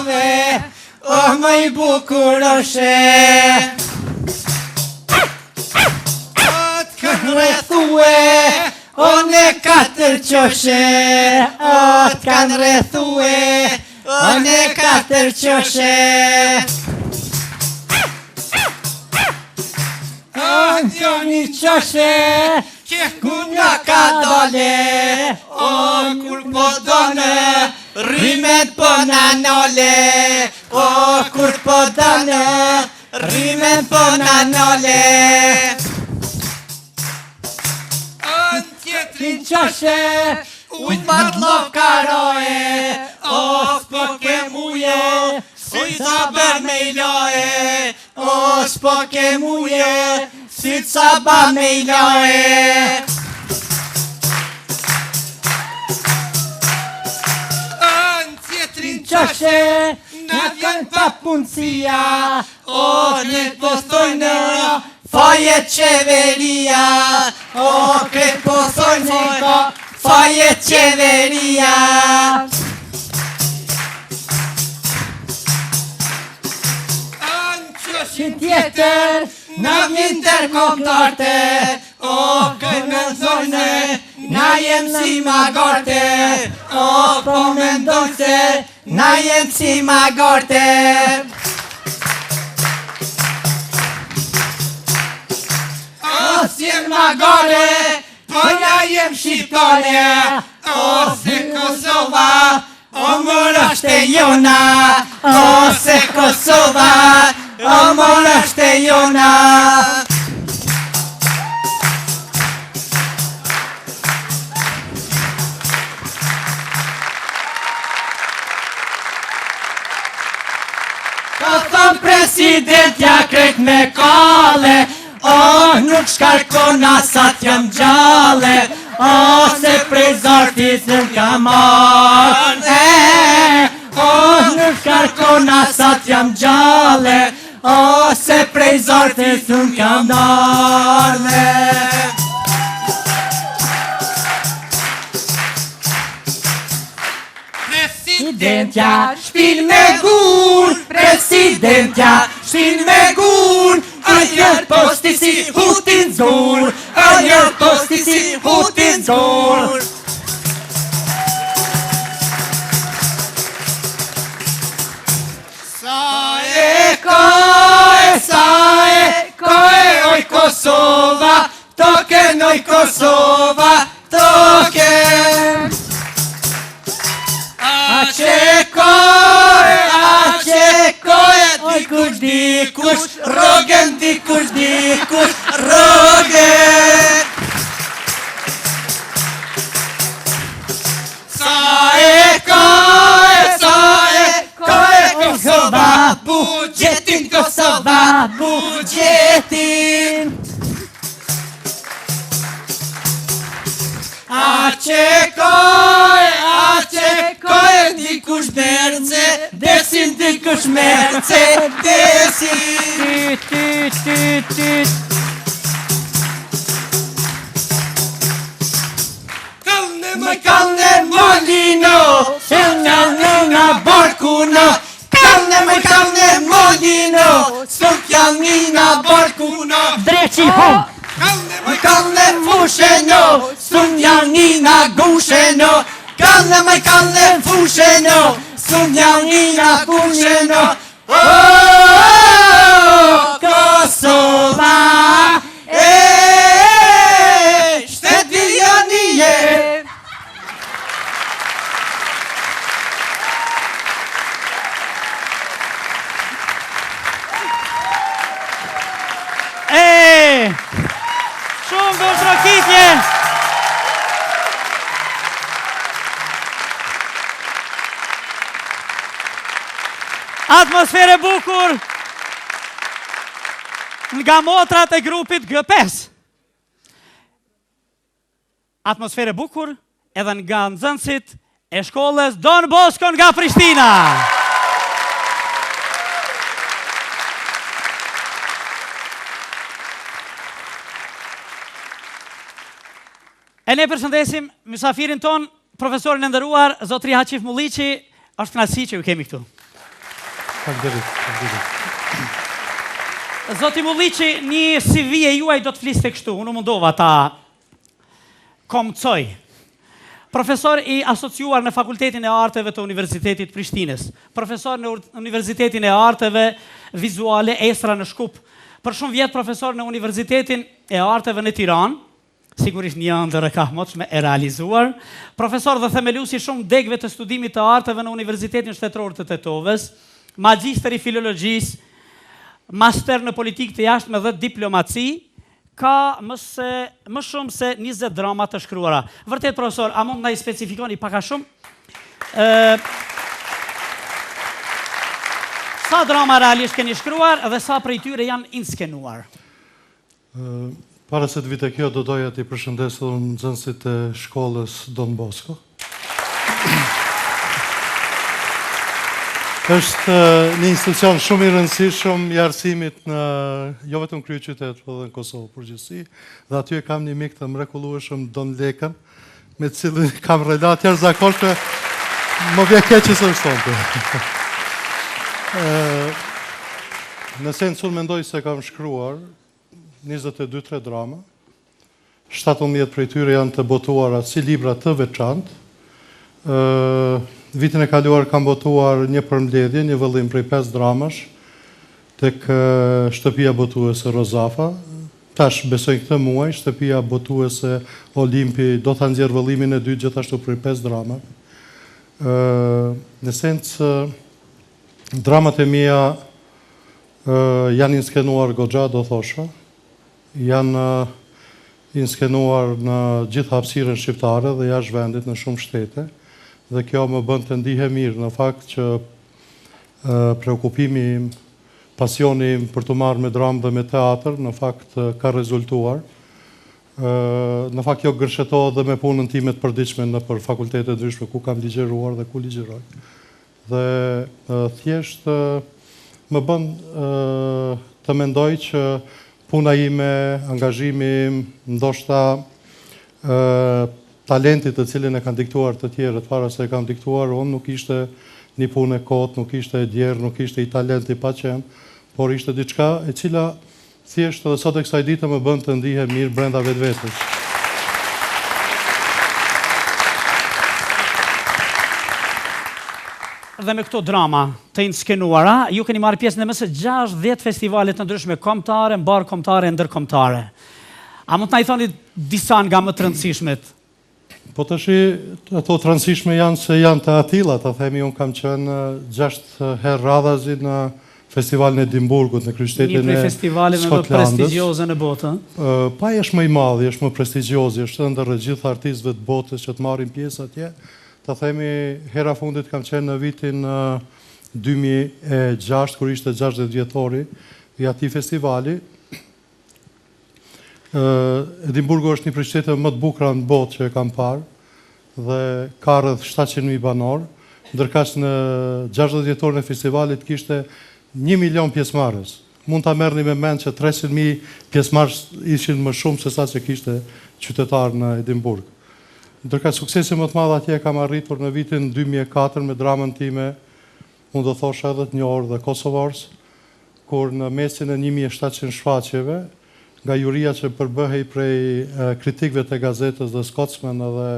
rethove, o më i bukur oshe. O t'kan rethue, o në 4 qoshe, o t'kan rethue, o në 4 qoshe. O një qoshe, që ku nga ka dole, o kur po done, rimet po nanole, o kur po done, rimet po nanole. O tjetrin qoshe, ujt batlo karoje, o s'po ke muje, si ca bër me i loje, o s'po ke muje, si ca ba me i loje. O në tjetrin qoshe, na vjen pa punësia, o në po thojnë, faje qeveria, o kret po thojnë, faje qeveria. Që tjetër, na vjen tërkomtarte, o kërë me thojnë, na jem si magarte, o po me ndojnë se, na jem si magarte. O s'jem magare, po na jem shqiptare, o se Kosova, o mërë është e jona, o se Kosova, o mërë është e jona. Ka thënë presidentja krejt me kale, o nuk shkarkona sa t'jam gjale, o se prej zartis nuk kam marrë, o nuk shkarkona sa t'jam gjale, o se prej zartis nuk kam marrë. Presidentja shpin me gur, presidentja shpin me gur, a njër posti si hutin zur, a njër posti si hutin zur. Oj Kosova, toke noj Kosova, toke. A qekoje, dikush, rogen, dikush, rogen. Sa e koje, Kosova, budjetin, Kosova, budjetin. A qekoje, dikush merce, desin, dikush merce, desin. Kalne molino, nga barkuno, kalne molino, sukjanina barkuno. Dreqi hom! Kalne fusheno, sukjanina gusheno, kalne fusheno, sukjanina gusheno. Kosova, shtet vijanie. Shumë vështrokitje! Atmosfere bukur nga motrat e grupit G5. Atmosfere bukur edhe nga nxënësit e shkollës Don Bosco nga Prishtina. E ne përshëndesim mysafirin ton, profesorin e nderuar, zotri Haqif Mulliqi, është kënaqësi që ju kemi këtu. Faleminderit. Zoti Mulliqi, një CV e juaj do të fliste kështu, unë mundova ta komcoj. Profesor i asociuar në Fakultetin e Arteve të Universitetit Prishtinës, profesor në Universitetin e Arteve Vizuale Esra në Shkup, për shumë vjetë profesor në Universitetin e Arteve në Tiranë, sigurisht një ndër e kahmotshme e realizuar, profesor dhe themeluesi shumë degëve të studimit të arteve në Universitetin Shtetëror të Tetovës, magjister i filologjisë, master në politikë të jashtme dhe diplomaci, ka më shumë se 20 drama të shkruara. Vërtet, profesor, a mund na i specifikoni pak a shumë? Sa drama realisht keni shkruar dhe sa prej tyre janë inskenuar? Para se të vite kjo, do doja t'i përshëndes edhe nxënësit e shkollës Don Bosco. Është një institucion shumë i rëndësishëm i arsimit në jo vetëm kryeqytet, por edhe në Kosovë përgjithësi, dhe aty e kam një mik të mrekullueshëm Don Lekën, me të cilin kam relat jashtëzakonshme, më vjen keq që s'është. Në sens unë mendoj se kam shkruar 22-3 drama, 17 prej tyre janë të botuara si libra të veçantë. Vitin e kaluar kam botuar një përmbledhje, një vëllim prej 5 dramash, tek shtëpia botuese Rozafa. Tash besoj këtë muaj, shtëpia botuese Olimpi do ta nxjerr vëllimin e dytë gjithashtu prej 5 drama. Në sens, dramat e mia janë inskenuar goxha, do thosha, janë inskenuar në gjithë hapësirën shqiptare dhe jashtë vendit në shumë shtete. Dhe kjo më bën të ndihem mirë në fakt që preokupimi im, pasioni im për të marrë me dramë dhe me teatr, në fakt ka rezultuar. Në fakt kjo gërshetohet dhe me punën time të përditshme në për fakultete ndryshme ku kam ligjeruar dhe ku ligjeroj. Dhe thjesht më bën të mendoj që puna ime, angazhimi im, ndoshta talentit të cilin e kanë diktuar të tjerët, para se e kanë diktuar, unë nuk ishte një punë e kotë, nuk ishte e djerë, nuk ishte i talent i paqen, por ishte diçka e cila thjesht dhe sot e kësaj dite më bën të ndihem mirë brenda vetvetes. Dhe me këto drama të inskenuara, ju keni marrë pjesë në mëse 60 festivalet të ndryshme kombëtare, mbar kombëtare, ndërkombëtare. A mund të na i thoni disa nga më të rëndësishmet? Po të ato të rëndësishme janë se janë të atilla, të themi, unë kam qenë 6 herë radhazi në festivalin e Edimburgut, në kryeqytetin e Skotlandës. Një prej festivaleve më prestigjioze në botë. Pa është më i madh, është më prestigjioz, është ndër gjithë artistëve të botës që të marrin pjesë atje. Të themi, hera fundit kam qenë në vitin 2006, kur ishte 60 vjetori i atij festivali. Edimburgu është një prej qyteteve më të bukura në botë që e kam parë dhe ka rreth 700.000 banor, ndërkaq në 60 vjetorin e festivalit kishte 1 milion pjesëmarrës. Mund ta merrni me mend që 300.000 pjesëmarrës ishin më shumë se sa që kishte qytetar në Edimburg. Ndërkaq suksesi më të madh atje kam arritur në vitin 2004 me dramën time, unë do thosha edhe të njohur dhe Kosovars, kur në mesin e 1700 shfaqjeve, nga juria që përbëhej prej kritikëve të gazetës dhe Scotsman edhe